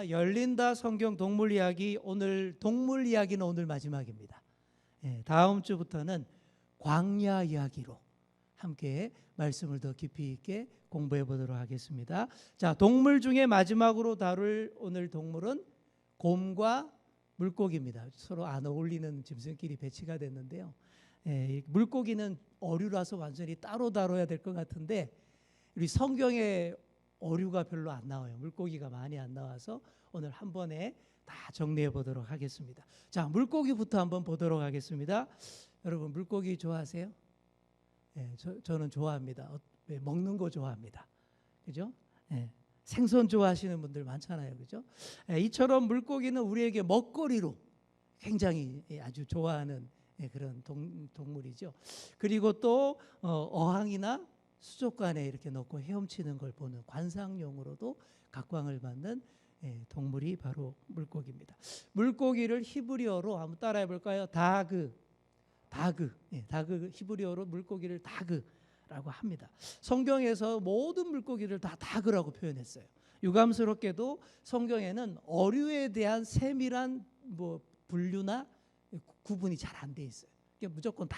자, 열린다 성경 동물 이야기, 오늘 동물 이야기는 오늘 마지막입니다. 다음 주부터는 광야 이야기로 함께 말씀을 더 깊이 있게 공부해 보도록 하겠습니다. 자, 동물 중에 마지막으로 다룰 오늘 동물은 곰과 물고기입니다. 서로 안 어울리는 짐승끼리 배치가 됐는데요. 물고기는 어류라서 완전히 따로 다뤄야 될 것 같은데 우리 성경에 어류가 별로 안 나와요. 물고기가 많이 안 나와서 오늘 한 번에 다 정리해 보도록 하겠습니다. 자, 물고기부터 한번 보도록 하겠습니다. 여러분 물고기 좋아하세요? 저는 좋아합니다. 먹는 거 좋아합니다. 그죠? 생선 좋아하시는 분들 많잖아요. 그죠? 이처럼 물고기는 우리에게 먹거리로 굉장히 아주 좋아하는 그런 동물이죠. 그리고 또 어항이나 수족관에 이렇게 넣고 헤엄치는 걸 보는 관상용으로도 각광을 받는 동물이 바로 물고기입니다. 물고기를 히브리어로 한번 따라해 볼까요? 다그 히브리어로 물고기를 다그라고 합니다. 성경에서 모든 물고기를 다 다그라고 표현했어요. 유감스럽게도 성경에는 어류에 대한 세밀한 분류나 구분이 잘 안 돼 있어요. 그러니까 무조건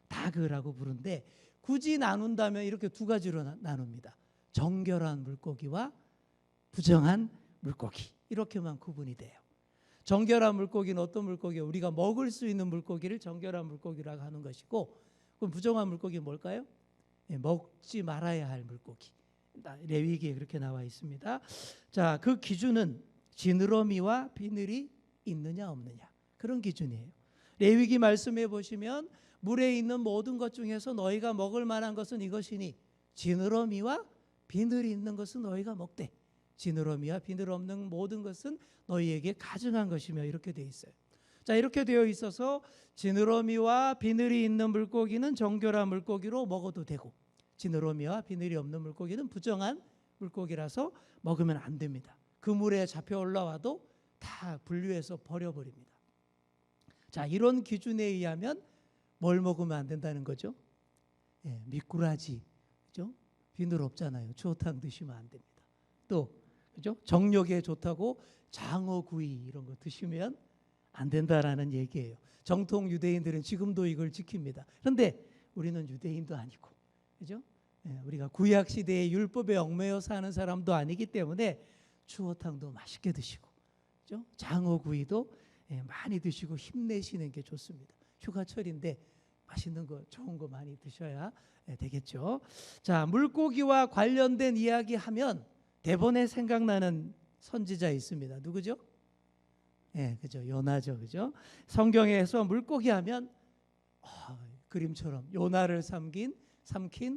다그라고 부르는데 굳이 나눈다면 이렇게 두 가지로 나눕니다. 정결한 물고기와 부정한 물고기, 이렇게만 구분이 돼요. 정결한 물고기는 어떤 물고기예요? 우리가 먹을 수 있는 물고기를 정결한 물고기라고 하는 것이고, 그럼 부정한 물고기는 뭘까요? 먹지 말아야 할 물고기. 레위기에 그렇게 나와 있습니다. 자, 그 기준은 지느러미와 비늘이 있느냐 없느냐, 그런 기준이에요. 레위기 말씀해 보시면 물에 있는 모든 것 중에서 너희가 먹을 만한 것은 이것이니 지느러미와 비늘이 있는 것은 너희가 먹되 지느러미와 비늘 없는 모든 것은 너희에게 가증한 것이며, 이렇게 되어 있어요. 자, 이렇게 되어 있어서 지느러미와 비늘이 있는 물고기는 정결한 물고기로 먹어도 되고 지느러미와 비늘이 없는 물고기는 부정한 물고기라서 먹으면 안 됩니다. 그 물에 잡혀 올라와도 다 분류해서 버려버립니다. 자, 이런 기준에 의하면 뭘 먹으면 안 된다는 거죠? 미꾸라지, 그죠? 비늘 없잖아요. 추어탕 드시면 안 됩니다. 또 그죠? 정력에 좋다고 장어구이 이런 거 드시면 안 된다라는 얘기예요. 정통 유대인들은 지금도 이걸 지킵니다. 그런데 우리는 유대인도 아니고, 그죠? 우리가 구약 시대의 율법에 얽매여 사는 사람도 아니기 때문에 추어탕도 맛있게 드시고, 그죠? 장어구이도 많이 드시고 힘내시는 게 좋습니다. 휴가철인데 맛있는 거, 좋은 거 많이 드셔야 되겠죠. 자, 물고기와 관련된 이야기 하면 대번에 생각나는 선지자 있습니다. 누구죠? 그죠? 요나죠. 그죠? 성경에서 물고기 하면 그림처럼 요나를 삼킨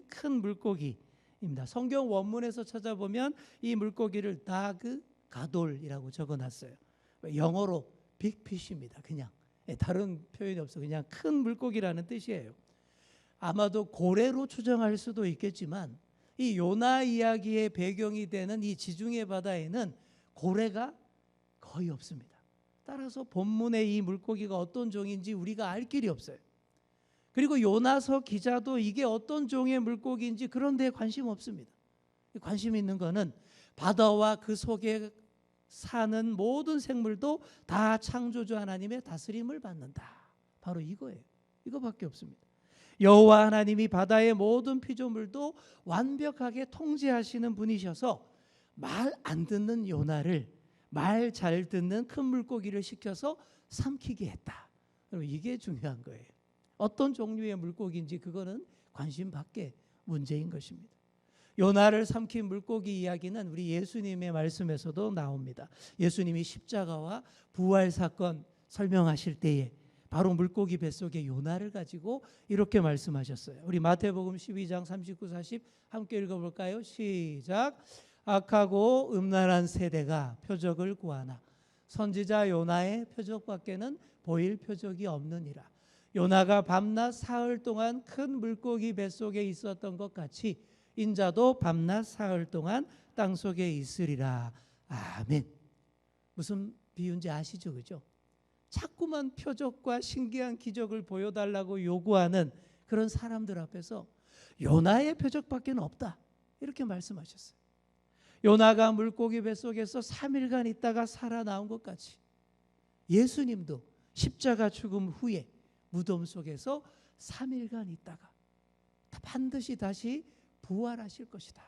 큰 물고기입니다. 성경 원문에서 찾아보면 이 물고기를 다그 가돌이라고 적어놨어요. 영어로 빅피쉬입니다. 그냥 다른 표현이 없어. 그냥 큰 물고기라는 뜻이에요. 아마도 고래로 추정할 수도 있겠지만 이 요나 이야기의 배경이 되는 이 지중해 바다에는 고래가 거의 없습니다. 따라서 본문의 이 물고기가 어떤 종인지 우리가 알 길이 없어요. 그리고 요나서 기자도 이게 어떤 종의 물고기인지 그런 데에 관심 없습니다. 관심 있는 거는 바다와 그 속에 사는 모든 생물도 다 창조주 하나님의 다스림을 받는다. 바로 이거예요. 이거밖에 없습니다. 여호와 하나님이 바다의 모든 피조물도 완벽하게 통제하시는 분이셔서 말 안 듣는 요나를 말 잘 듣는 큰 물고기를 시켜서 삼키게 했다. 이게 중요한 거예요. 어떤 종류의 물고기인지 그거는 관심 밖의 문제인 것입니다. 요나를 삼킨 물고기 이야기는 우리 예수님의 말씀에서도 나옵니다. 예수님이 십자가와 부활 사건 설명하실 때에 바로 물고기 뱃속에 요나를 가지고 이렇게 말씀하셨어요. 우리 마태복음 12장 39, 40 함께 읽어볼까요? 시작. 악하고 음란한 세대가 표적을 구하나 선지자 요나의 표적밖에는 보일 표적이 없느니라. 요나가 밤낮 사흘 동안 큰 물고기 뱃속에 있었던 것 같이 인자도 밤낮 사흘 동안 땅속에 있으리라. 아멘. 무슨 비유인지 아시죠? 그죠? 자꾸만 표적과 신기한 기적을 보여달라고 요구하는 그런 사람들 앞에서 요나의 표적밖에 없다, 이렇게 말씀하셨어요. 요나가 물고기 뱃속에서 3일간 있다가 살아나온 것 같이 예수님도 십자가 죽음 후에 무덤 속에서 3일간 있다가 반드시 다시 부활하실 것이다.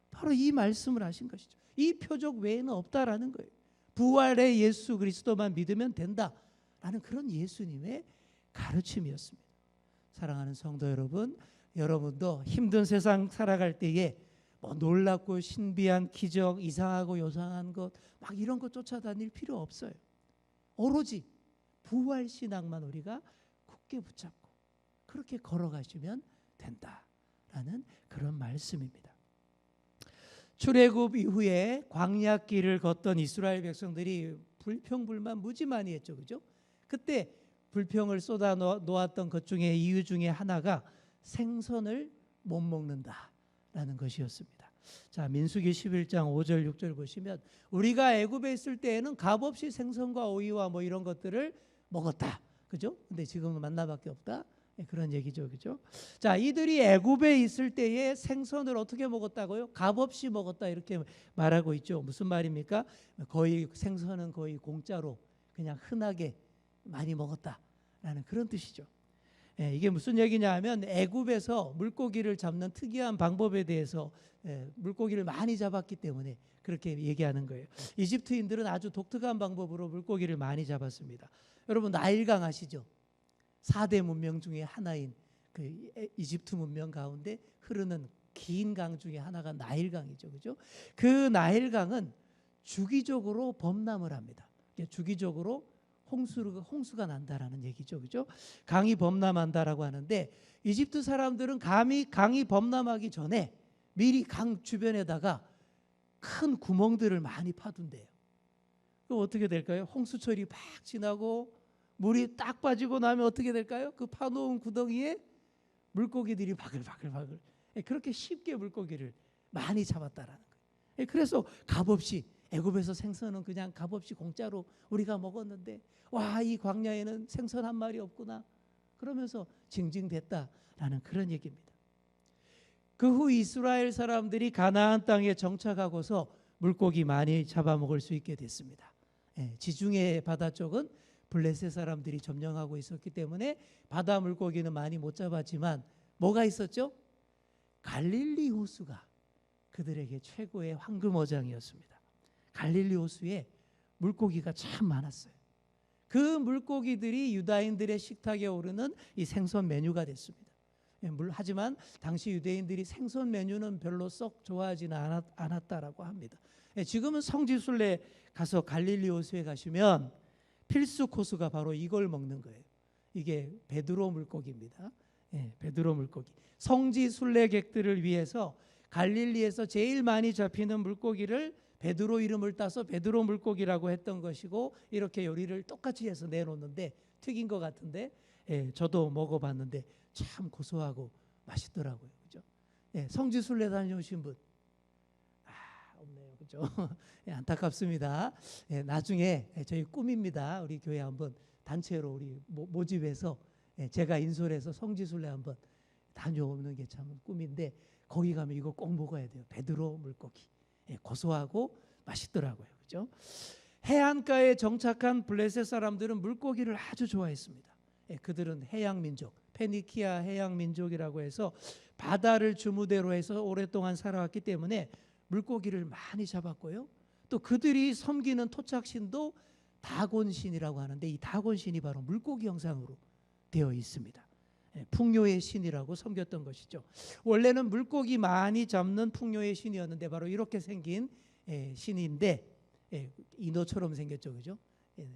바로 이 말씀을 하신 것이죠. 이 표적 외에는 없다라는 거예요. 부활의 예수 그리스도만 믿으면 된다라는 그런 예수님의 가르침이었습니다. 사랑하는 성도 여러분, 여러분도 힘든 세상 살아갈 때에 뭐 놀랍고 신비한 기적, 이상하고 요상한 것 막 이런 것 쫓아다닐 필요 없어요. 오로지 부활 신앙만 우리가 굳게 붙잡고 그렇게 걸어가시면 된다라는 그런 말씀입니다. 출애굽 이후에 광야길을 걷던 이스라엘 백성들이 불평불만 무지 많이 했죠, 그죠? 그때 불평을 쏟아 놓았던 것 중에 이유 중에 하나가 생선을 못 먹는다라는 것이었습니다. 자, 민수기 11장 5절 6절 보시면 우리가 애굽에 있을 때에는 값없이 생선과 오이와 뭐 이런 것들을 먹었다, 그죠? 근데 지금은 만나밖에 없다. 그런 얘기죠, 그죠? 자, 이들이 애굽에 있을 때에 생선을 어떻게 먹었다고요? 값없이 먹었다 이렇게 말하고 있죠. 무슨 말입니까? 거의 생선은 거의 공짜로 그냥 흔하게 많이 먹었다라는 그런 뜻이죠. 이게 무슨 얘기냐 하면 애굽에서 물고기를 잡는 특이한 방법에 대해서 물고기를 많이 잡았기 때문에 그렇게 얘기하는 거예요. 이집트인들은 아주 독특한 방법으로 물고기를 많이 잡았습니다. 여러분 나일강 아시죠? 4대 문명 중에 하나인 그 이집트 문명 가운데 흐르는 긴 강 중에 하나가 나일강이죠, 그죠? 그 나일강은 주기적으로 범람을 합니다. 주기적으로 홍수가 난다라는 얘기죠, 그죠? 강이 범람한다라고 하는데 이집트 사람들은 강이 범람하기 전에 미리 강 주변에다가 큰 구멍들을 많이 파둔대요. 그럼 어떻게 될까요? 홍수철이 팍 지나고 물이 딱 빠지고 나면 어떻게 될까요? 그 파놓은 구덩이에 물고기들이 바글바글 그렇게 쉽게 물고기를 많이 잡았다라는 거예요. 그래서 값없이 애굽에서 생선은 그냥 값없이 공짜로 우리가 먹었는데 와, 이 광야에는 생선 한 마리 없구나 그러면서 징징댔다라는 그런 얘기입니다. 그 후 이스라엘 사람들이 가나안 땅에 정착하고서 물고기 많이 잡아먹을 수 있게 됐습니다. 지중해 바다 쪽은 블레셋 사람들이 점령하고 있었기 때문에 바다 물고기는 많이 못 잡았지만 뭐가 있었죠? 갈릴리 호수가 그들에게 최고의 황금어장이었습니다. 갈릴리 호수에 물고기가 참 많았어요. 그 물고기들이 유다인들의 식탁에 오르는 이 생선 메뉴가 됐습니다. 하지만 당시 유대인들이 생선 메뉴는 별로 썩 좋아하지는 않았다라고 합니다. 지금은 성지순례 가서 갈릴리 호수에 가시면 필수 코스가 바로 이걸 먹는 거예요. 이게 베드로 물고기입니다. 베드로 물고기. 성지 순례객들을 위해서 갈릴리에서 제일 많이 잡히는 물고기를 베드로 이름을 따서 베드로 물고기라고 했던 것이고 이렇게 요리를 똑같이 해서 내놓는데 튀긴 것 같은데 저도 먹어봤는데 참 고소하고 맛있더라고요, 그죠? 성지 순례 다녀오신 분 없네요, 그죠? 안타깝습니다. 나중에 저희 꿈입니다. 우리 교회 한번 단체로 우리 모집해서 제가 인솔해서 성지순례 한번 다녀오는 게 참 꿈인데 거기 가면 이거 꼭 먹어야 돼요. 베드로 물고기. 고소하고 맛있더라고요, 그죠? 해안가에 정착한 블레셋 사람들은 물고기를 아주 좋아했습니다. 그들은 해양 민족, 페니키아 해양 민족이라고 해서 바다를 주무대로 해서 오랫동안 살아왔기 때문에 물고기를 많이 잡았고요. 또 그들이 섬기는 토착신도 다곤신이라고 하는데 이 다곤신이 바로 물고기 형상으로 되어 있습니다. 풍요의 신이라고 섬겼던 것이죠. 원래는 물고기 많이 잡는 풍요의 신이었는데 바로 이렇게 생긴 신인데 인어처럼 생겼죠, 그죠?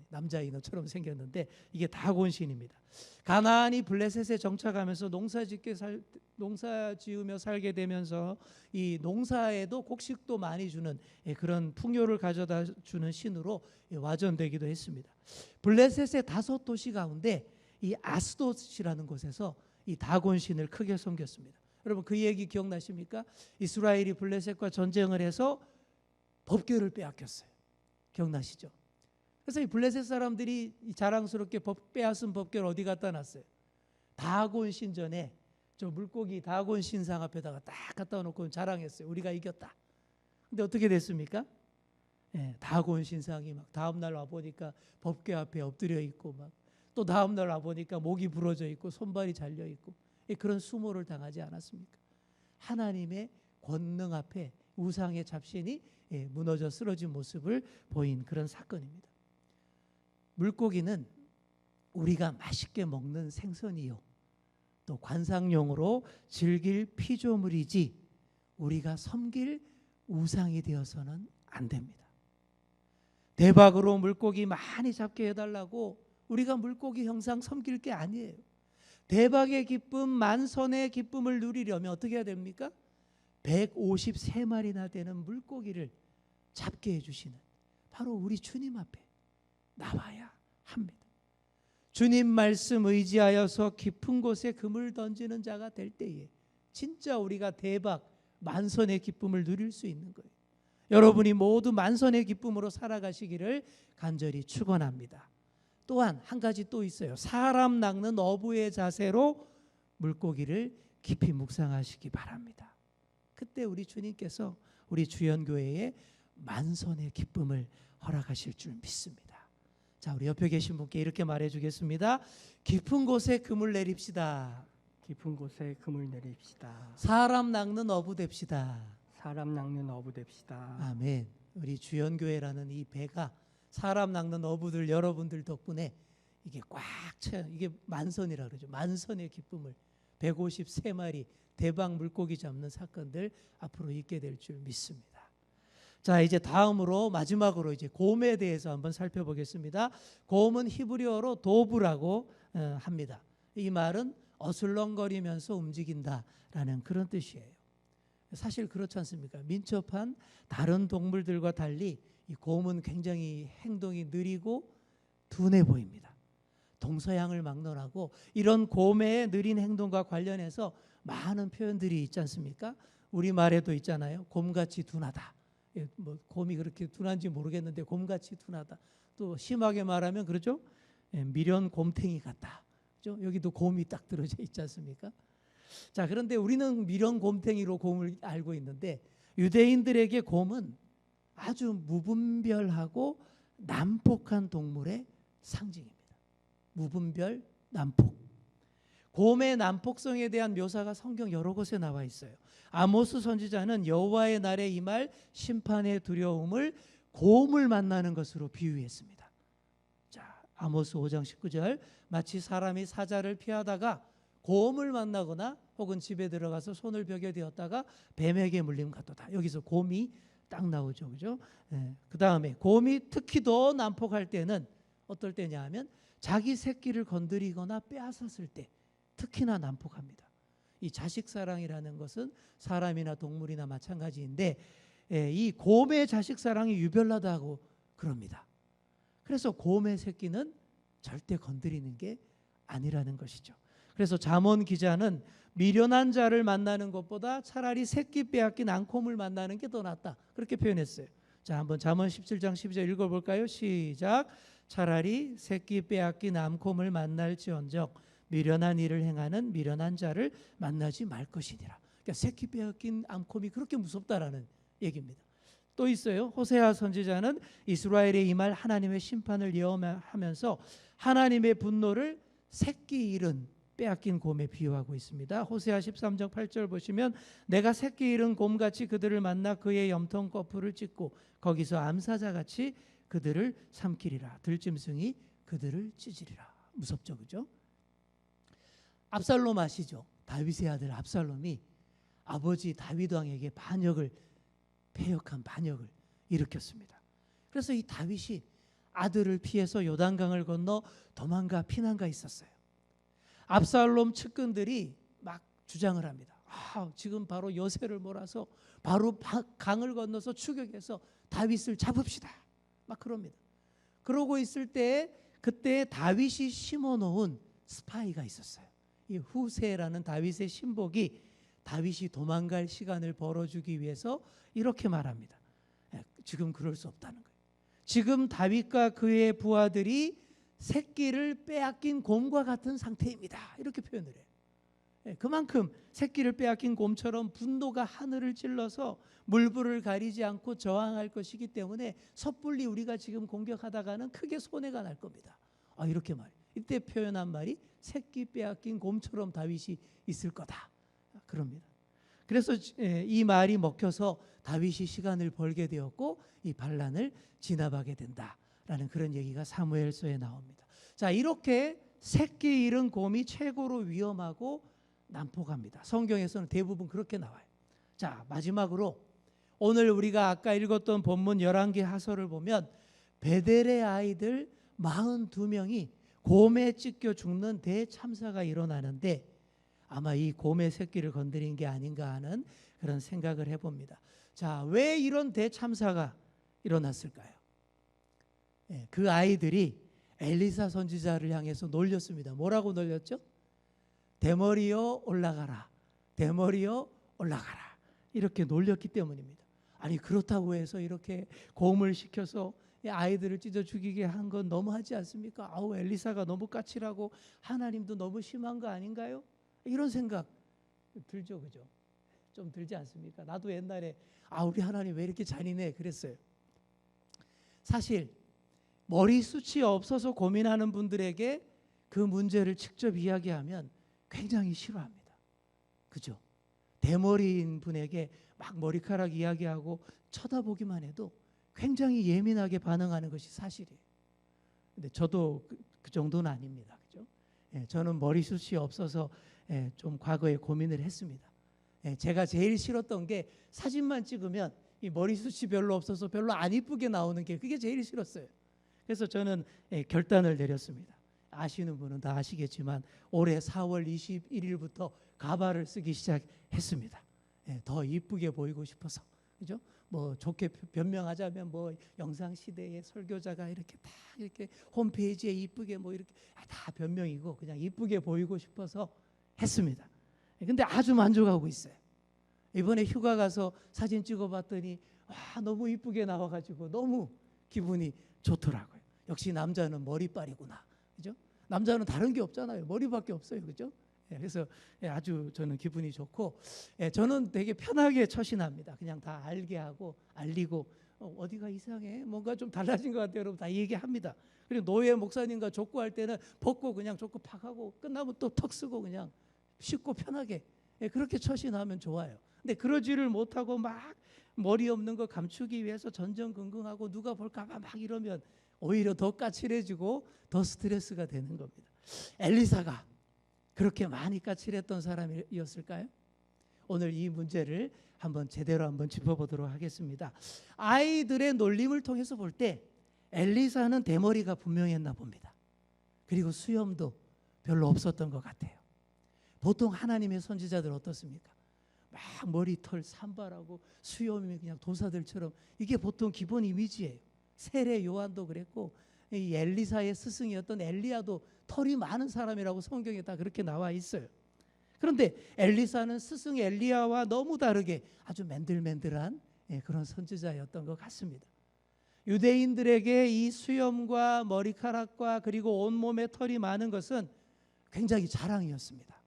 남자 인어처럼 생겼는데 이게 다곤신입니다. 가나안이 블레셋에 정착하면서 농사 지으며 살게 되면서 이 농사에도 곡식도 많이 주는 그런 풍요를 가져다 주는 신으로 와전되기도 했습니다. 블레셋의 5도시 가운데 이 아스돗이라는 곳에서 이 다곤신을 크게 섬겼습니다. 여러분 그 얘기 기억나십니까? 이스라엘이 블레셋과 전쟁을 해서 법궤를 빼앗겼어요. 기억나시죠? 그래서 이 블레셋 사람들이 자랑스럽게 빼앗은 법궤를 어디 갖다 놨어요? 다곤 신전에 저 물고기 다곤 신상 앞에다가 딱 갖다 놓고 자랑했어요. 우리가 이겼다. 근데 어떻게 됐습니까? 예, 다곤 신상이 막 다음 날 와 보니까 법궤 앞에 엎드려 있고 막 또 다음 날 와 보니까 목이 부러져 있고 손발이 잘려 있고 그런 수모를 당하지 않았습니까? 하나님의 권능 앞에 우상의 잡신이 무너져 쓰러진 모습을 보인 그런 사건입니다. 물고기는 우리가 맛있게 먹는 생선이요, 또 관상용으로 즐길 피조물이지 우리가 섬길 우상이 되어서는 안 됩니다. 대박으로 물고기 많이 잡게 해달라고 우리가 물고기 형상 섬길 게 아니에요. 대박의 기쁨, 만선의 기쁨을 누리려면 어떻게 해야 됩니까? 153마리나 되는 물고기를 잡게 해주시는 바로 우리 주님 앞에 나와야 합니다. 주님 말씀 의지하여서 깊은 곳에 금을 던지는 자가 될 때에 진짜 우리가 대박, 만선의 기쁨을 누릴 수 있는 거예요. 여러분이 모두 만선의 기쁨으로 살아가시기를 간절히 축원합니다. 또한 한 가지 또 있어요. 사람 낚는 어부의 자세로 물고기를 깊이 묵상하시기 바랍니다. 그때 우리 주님께서 우리 주연교회에 만선의 기쁨을 허락하실 줄 믿습니다. 자, 우리 옆에 계신 분께 이렇게 말해주겠습니다. 깊은 곳에 금을 내립시다. 깊은 곳에 금을 내립시다. 사람 낚는 어부 됩시다. 사람 낚는 어부 됩시다. 아멘. 우리 주연교회라는 이 배가 사람 낚는 어부들 여러분들 덕분에 이게 꽉 차, 이게 만선이라 그러죠. 만선의 기쁨을 153마리 대박 물고기 잡는 사건들 앞으로 있게 될 줄 믿습니다. 자, 이제 다음으로 마지막으로 이제 곰에 대해서 한번 살펴보겠습니다. 곰은 히브리어로 도브라고 합니다. 이 말은 어슬렁거리면서 움직인다라는 그런 뜻이에요. 사실 그렇지 않습니까? 민첩한 다른 동물들과 달리 이 곰은 굉장히 행동이 느리고 둔해 보입니다. 동서양을 막론하고 이런 곰의 느린 행동과 관련해서 많은 표현들이 있지 않습니까? 우리말에도 있잖아요. 곰같이 둔하다. 뭐 곰이 그렇게 둔한지 모르겠는데 곰같이 둔하다. 또 심하게 말하면 그렇죠? 미련 곰탱이 같다. 그렇죠? 여기도 곰이 딱 들어져 있지 않습니까? 자, 그런데 우리는 미련 곰탱이로 곰을 알고 있는데 유대인들에게 곰은 아주 무분별하고 난폭한 동물의 상징입니다. 무분별, 난폭. 곰의 난폭성에 대한 묘사가 성경 여러 곳에 나와 있어요. 아모스 선지자는 여호와의 날에 임할 심판의 두려움을 곰을 만나는 것으로 비유했습니다. 자, 아모스 5장 19절, 마치 사람이 사자를 피하다가 곰을 만나거나 혹은 집에 들어가서 손을 벽에 대었다가 뱀에게 물림 같도다. 여기서 곰이 딱 나오죠, 그죠? 그 다음에 곰이 특히 더 난폭할 때는 어떨 때냐 하면 자기 새끼를 건드리거나 빼앗았을 때 특히나 난폭합니다. 이 자식 사랑이라는 것은 사람이나 동물이나 마찬가지인데 이 곰의 자식 사랑이 유별나다고 그럽니다. 그래서 곰의 새끼는 절대 건드리는 게 아니라는 것이죠. 그래서 잠언 기자는 미련한 자를 만나는 것보다 차라리 새끼 빼앗긴 앙콤을 만나는 게 더 낫다. 그렇게 표현했어요. 자, 한번 잠언 17장 12절 읽어볼까요? 시작. 차라리 새끼 빼앗긴 앙콤을 만날지언정 미련한 일을 행하는 미련한 자를 만나지 말 것이니라. 그러니까 새끼 빼앗긴 앙콤이 그렇게 무섭다라는 얘기입니다. 또 있어요. 호세아 선지자는 이스라엘에 임할 하나님의 심판을 예언하면서 하나님의 분노를 새끼 잃은 빼앗긴 곰에 비유하고 있습니다. 호세아 13장 8절 보시면 내가 새끼 잃은 곰같이 그들을 만나 그의 염통 거풀을 찢고 거기서 암사자같이 그들을 삼키리라. 들짐승이 그들을 찢으리라. 무섭죠, 그죠? 압살롬 아시죠? 다윗의 아들 압살롬이 아버지 다윗 왕에게 패역한 반역을 일으켰습니다. 그래서 이 다윗이 아들을 피해서 요단강을 건너 도망가 피난가 있었어요. 압살롬 측근들이 막 주장을 합니다. 지금 바로 여세를 몰아서 바로 강을 건너서 추격해서 다윗을 잡읍시다. 막 그럽니다. 그러고 있을 때 그때 다윗이 심어놓은 스파이가 있었어요. 이 후세라는 다윗의 신복이 다윗이 도망갈 시간을 벌어주기 위해서 이렇게 말합니다. 지금 그럴 수 없다는 거예요. 지금 다윗과 그의 부하들이 새끼를 빼앗긴 곰과 같은 상태입니다. 이렇게 표현을 해요. 그만큼 새끼를 빼앗긴 곰처럼 분노가 하늘을 찔러서 물불을 가리지 않고 저항할 것이기 때문에 섣불리 우리가 지금 공격하다가는 크게 손해가 날 겁니다. 이렇게 말해요. 이때 표현한 말이 새끼 빼앗긴 곰처럼 다윗이 있을 거다. 그럽니다. 그래서 이 말이 먹혀서 다윗이 시간을 벌게 되었고 이 반란을 진압하게 된다라는 그런 얘기가 사무엘서에 나옵니다. 자, 이렇게 새끼 잃은 곰이 최고로 위험하고 난폭합니다. 성경에서는 대부분 그렇게 나와요. 자, 마지막으로 오늘 우리가 아까 읽었던 본문 11개 하서를 보면 베델의 아이들 42명이 곰에 찢겨 죽는 대참사가 일어나는데 아마 이 곰의 새끼를 건드린 게 아닌가 하는 그런 생각을 해봅니다. 자, 왜 이런 대참사가 일어났을까요? 그 아이들이 엘리사 선지자를 향해서 놀렸습니다. 뭐라고 놀렸죠? 대머리여 올라가라. 대머리여 올라가라. 이렇게 놀렸기 때문입니다. 아니 그렇다고 해서 이렇게 곰을 시켜서 아이들을 찢어 죽이게 한 건 너무하지 않습니까? 엘리사가 너무 까칠하고 하나님도 너무 심한 거 아닌가요? 이런 생각 들죠, 그죠? 좀 들지 않습니까? 나도 옛날에 우리 하나님 왜 이렇게 잔인해 그랬어요. 사실 머리숱이 없어서 고민하는 분들에게 그 문제를 직접 이야기하면 굉장히 싫어합니다. 그죠? 대머리인 분에게 막 머리카락 이야기하고 쳐다보기만 해도 굉장히 예민하게 반응하는 것이 사실이에요. 근데 저도 그 정도는 아닙니다. 그죠? 저는 머리숱이 없어서 좀 과거에 고민을 했습니다. 제가 제일 싫었던 게 사진만 찍으면 이 머리숱이 별로 없어서 별로 안 이쁘게 나오는 게 그게 제일 싫었어요. 그래서 저는 결단을 내렸습니다. 아시는 분은 다 아시겠지만 올해 4월 21일부터 가발을 쓰기 시작했습니다. 더 이쁘게 보이고 싶어서. 그죠? 뭐 좋게 변명하자면 뭐 영상 시대의 설교자가 이렇게 다 이렇게 홈페이지에 이쁘게 뭐 이렇게 다 변명이고 그냥 이쁘게 보이고 싶어서 했습니다. 근데 아주 만족하고 있어요. 이번에 휴가 가서 사진 찍어봤더니 너무 이쁘게 나와가지고 너무 기분이 좋더라고요. 역시 남자는 머리빨이구나. 그죠? 남자는 다른 게 없잖아요. 머리밖에 없어요. 그죠? 그래서 아주 저는 기분이 좋고 저는 되게 편하게 처신합니다. 그냥 다 알게 하고 알리고 어디가 이상해? 뭔가 좀 달라진 것 같아요. 여러분 다 얘기합니다. 그리고 노예 목사님과 족구할 때는 벗고 그냥 족구 팍 하고 끝나면 또 턱 쓰고 그냥 쉽고 편하게 그렇게 처신하면 좋아요. 근데 그러지를 못하고 막 머리 없는 거 감추기 위해서 전전긍긍하고 누가 볼까 봐 막 이러면 오히려 더 까칠해지고 더 스트레스가 되는 겁니다. 엘리사가 그렇게 많이 까칠했던 사람이었을까요? 오늘 이 문제를 제대로 한번 짚어보도록 하겠습니다. 아이들의 놀림을 통해서 볼 때 엘리사는 대머리가 분명했나 봅니다. 그리고 수염도 별로 없었던 것 같아요. 보통 하나님의 선지자들 어떻습니까? 막 머리털 산발하고 수염이 그냥 도사들처럼 이게 보통 기본 이미지예요. 세례 요한도 그랬고 이 엘리사의 스승이었던 엘리야도 털이 많은 사람이라고 성경에 다 그렇게 나와 있어요. 그런데 엘리사는 스승 엘리야와 너무 다르게 아주 맨들맨들한 그런 선지자였던 것 같습니다. 유대인들에게 이 수염과 머리카락과 그리고 온몸에 털이 많은 것은 굉장히 자랑이었습니다.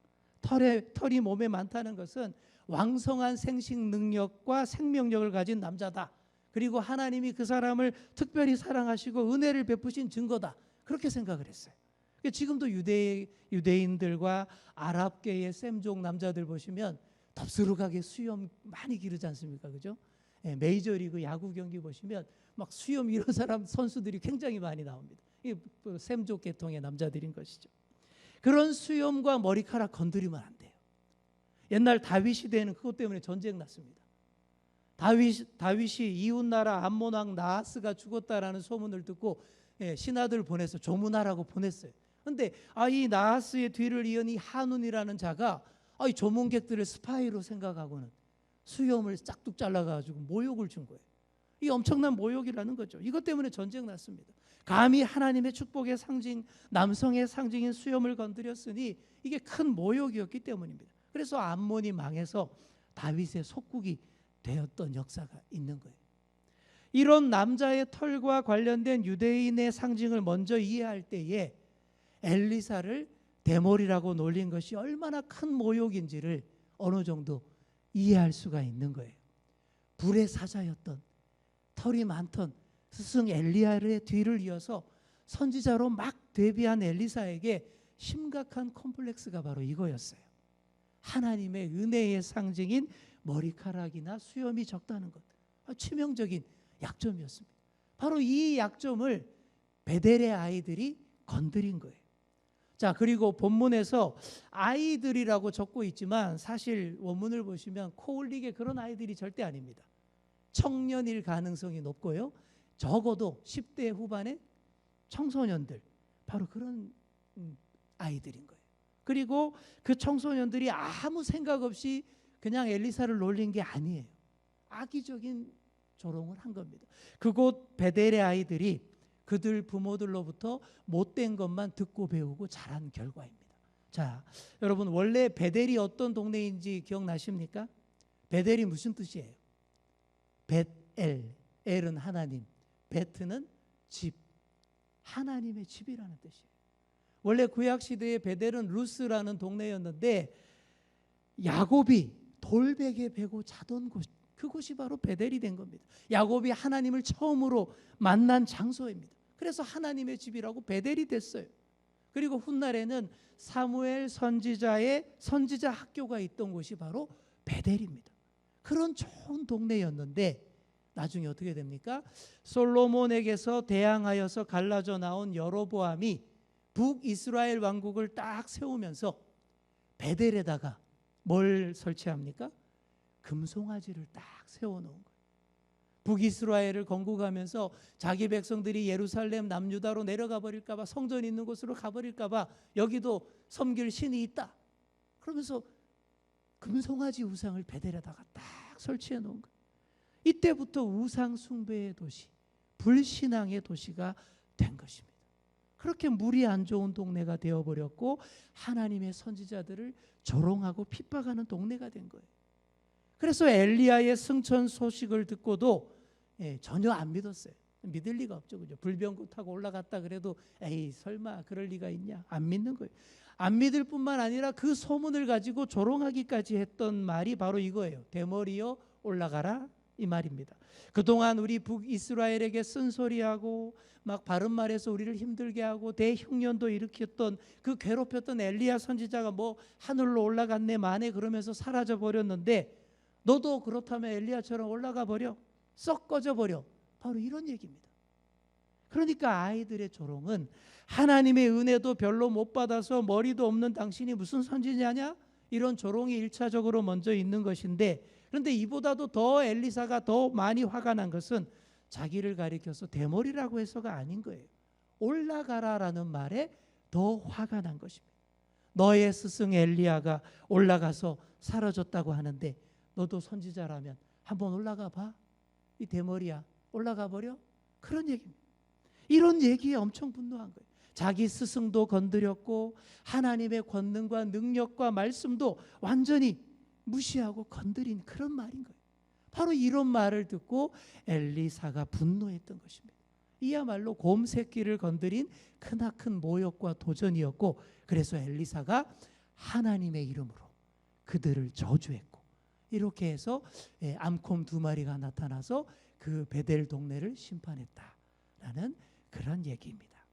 털이 몸에 많다는 것은 왕성한 생식 능력과 생명력을 가진 남자다. 그리고 하나님이 그 사람을 특별히 사랑하시고 은혜를 베푸신 증거다. 그렇게 생각을 했어요. 지금도 유대인들과 아랍계의 셈족 남자들 보시면 덥수룩하게 수염 많이 기르지 않습니까? 그죠? 메이저리그 야구 경기 보시면 막 수염 이런 사람 선수들이 굉장히 많이 나옵니다. 이 셈족 계통의 남자들인 것이죠. 그런 수염과 머리카락 건드리면 안 돼요. 옛날 다윗 시대에는 그것 때문에 전쟁 났습니다. 다윗이 이웃나라 암몬 왕 나하스가 죽었다라는 소문을 듣고 신하들 보내서 조문하라고 보냈어요. 그런데 이 나하스의 뒤를 이은 이 한운이라는 자가 이 조문객들을 스파이로 생각하고는 수염을 싹둑 잘라가지고 모욕을 준 거예요. 이 엄청난 모욕이라는 거죠. 이것 때문에 전쟁 났습니다. 감히 하나님의 축복의 상징, 남성의 상징인 수염을 건드렸으니 이게 큰 모욕이었기 때문입니다. 그래서 암몬이 망해서 다윗의 속국이 되었던 역사가 있는 거예요. 이런 남자의 털과 관련된 유대인의 상징을 먼저 이해할 때에 엘리사를 대머리라고 놀린 것이 얼마나 큰 모욕인지를 어느 정도 이해할 수가 있는 거예요. 불의 사자였던, 털이 많던 스승 엘리야의 뒤를 이어서 선지자로 막 데뷔한 엘리사에게 심각한 콤플렉스가 바로 이거였어요. 하나님의 은혜의 상징인 머리카락이나 수염이 적다는 것, 치명적인 약점이었습니다. 바로 이 약점을 베델의 아이들이 건드린 거예요. 자, 그리고 본문에서 아이들이라고 적고 있지만 사실 원문을 보시면 코올릭의 그런 아이들이 절대 아닙니다. 청년일 가능성이 높고요. 적어도 10대 후반의 청소년들, 바로 그런 아이들인 거예요. 그리고 그 청소년들이 아무 생각 없이 그냥 엘리사를 놀린 게 아니에요. 악의적인 조롱을 한 겁니다. 그곳 베델의 아이들이 그들 부모들로부터 못된 것만 듣고 배우고 자란 결과입니다. 자, 여러분 원래 베델이 어떤 동네인지 기억나십니까? 베델이 무슨 뜻이에요? 벳엘, 엘은 하나님, 베트는 집, 하나님의 집이라는 뜻이에요. 원래 구약 시대의 베델은 루스라는 동네였는데 야곱이 돌베개 베고 자던 곳, 그곳이 바로 베델이 된 겁니다. 야곱이 하나님을 처음으로 만난 장소입니다. 그래서 하나님의 집이라고 베델이 됐어요. 그리고 훗날에는 사무엘 선지자의 선지자 학교가 있던 곳이 바로 베델입니다. 그런 좋은 동네였는데 나중에 어떻게 됩니까? 솔로몬에게서 대항하여서 갈라져 나온 여로보암이 북이스라엘 왕국을 딱 세우면서 베델에다가 뭘 설치합니까? 금송아지를 딱 세워놓은 거예요. 북이스라엘을 건국하면서 자기 백성들이 예루살렘 남유다로 내려가 버릴까 봐, 성전 있는 곳으로 가버릴까 봐 여기도 섬길 신이 있다. 그러면서 금송아지 우상을 베델에다가 딱 설치해 놓은 거예요. 이때부터 우상 숭배의 도시, 불신앙의 도시가 된 것입니다. 그렇게 물이 안 좋은 동네가 되어버렸고 하나님의 선지자들을 조롱하고 핍박하는 동네가 된 거예요. 그래서 엘리야의 승천 소식을 듣고도 전혀 안 믿었어요. 믿을 리가 없죠, 그죠? 불병구 타고 올라갔다 그래도 에이 설마 그럴 리가 있냐? 안 믿는 거예요. 안 믿을 뿐만 아니라 그 소문을 가지고 조롱하기까지 했던 말이 바로 이거예요. 대머리여 올라가라, 이 말입니다. 그동안 우리 북이스라엘에게 쓴소리하고 막 바른 말해서 우리를 힘들게 하고 대흉년도 일으켰던 그 괴롭혔던 엘리야 선지자가 뭐 하늘로 올라갔네 마네 그러면서 사라져 버렸는데 너도 그렇다면 엘리야처럼 올라가 버려, 썩 꺼져 버려, 바로 이런 얘기입니다. 그러니까 아이들의 조롱은 하나님의 은혜도 별로 못 받아서 머리도 없는 당신이 무슨 선지자냐, 이런 조롱이 1차적으로 먼저 있는 것인데, 그런데 이보다도 더 엘리사가 더 많이 화가 난 것은 자기를 가리켜서 대머리라고 해서가 아닌 거예요. 올라가라라는 말에 더 화가 난 것입니다. 너의 스승 엘리야가 올라가서 사라졌다고 하는데 너도 선지자라면 한번 올라가 봐. 이 대머리야, 올라가 버려? 그런 얘기입니다. 이런 얘기에 엄청 분노한 거예요. 자기 스승도 건드렸고 하나님의 권능과 능력과 말씀도 완전히 무시하고 건드린 그런 말인 거예요. 바로 이런 말을 듣고 엘리사가 분노했던 것입니다. 이야말로 곰 새끼를 건드린 크나큰 모욕과 도전이었고, 그래서 엘리사가 하나님의 이름으로 그들을 저주했고, 이렇게 해서 암콤 2마리가 나타나서 그 베델 동네를 심판했다라는 그런 얘기입니다.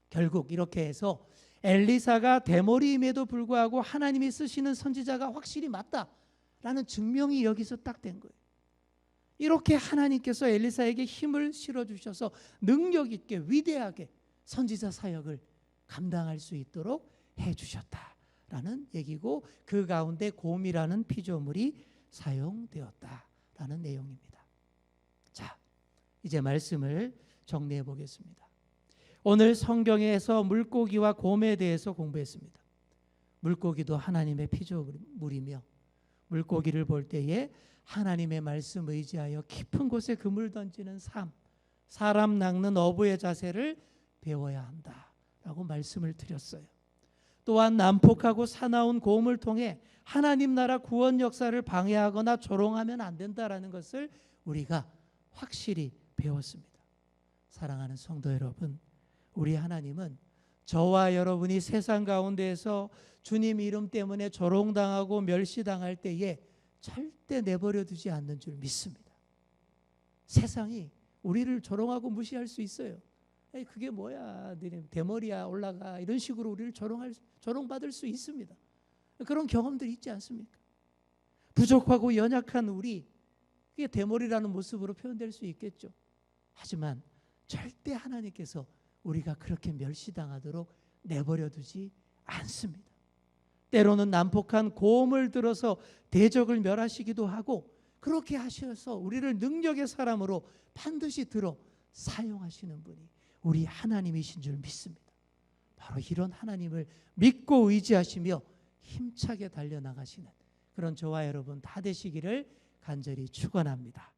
결국 이렇게 해서 엘리사가 대머리임에도 불구하고 하나님이 쓰시는 선지자가 확실히 맞다라는 증명이 여기서 딱 된 거예요. 이렇게 하나님께서 엘리사에게 힘을 실어주셔서 능력 있게 위대하게 선지자 사역을 감당할 수 있도록 해주셨다라는 얘기고, 그 가운데 곰이라는 피조물이 사용되었다라는 내용입니다. 자, 이제 말씀을 정리해 보겠습니다. 오늘 성경에서 물고기와 곰에 대해서 공부했습니다. 물고기도 하나님의 피조물이며 물고기를 볼 때에 하나님의 말씀 의지하여 깊은 곳에 그물 던지는 삶, 사람 낚는 어부의 자세를 배워야 한다라고 말씀을 드렸어요. 또한 난폭하고 사나운 곰을 통해 하나님 나라 구원 역사를 방해하거나 조롱하면 안 된다라는 것을 우리가 확실히 배웠습니다. 사랑하는 성도 여러분, 우리 하나님은 저와 여러분이 세상 가운데에서 주님 이름 때문에 조롱당하고 멸시당할 때에 절대 내버려 두지 않는 줄 믿습니다. 세상이 우리를 조롱하고 무시할 수 있어요. 에이, 그게 뭐야, 대머리야, 올라가, 이런 식으로 우리를 조롱받을 수 있습니다. 그런 경험들이 있지 않습니까? 부족하고 연약한 우리, 그게 대머리라는 모습으로 표현될 수 있겠죠. 하지만 절대 하나님께서 우리가 그렇게 멸시당하도록 내버려 두지 않습니다. 때로는 난폭한 고음을 들어서 대적을 멸하시기도 하고, 그렇게 하셔서 우리를 능력의 사람으로 반드시 들어 사용하시는 분이 우리 하나님이신 줄 믿습니다. 바로 이런 하나님을 믿고 의지하시며 힘차게 달려나가시는 그런 저와 여러분 다 되시기를 간절히 축원합니다.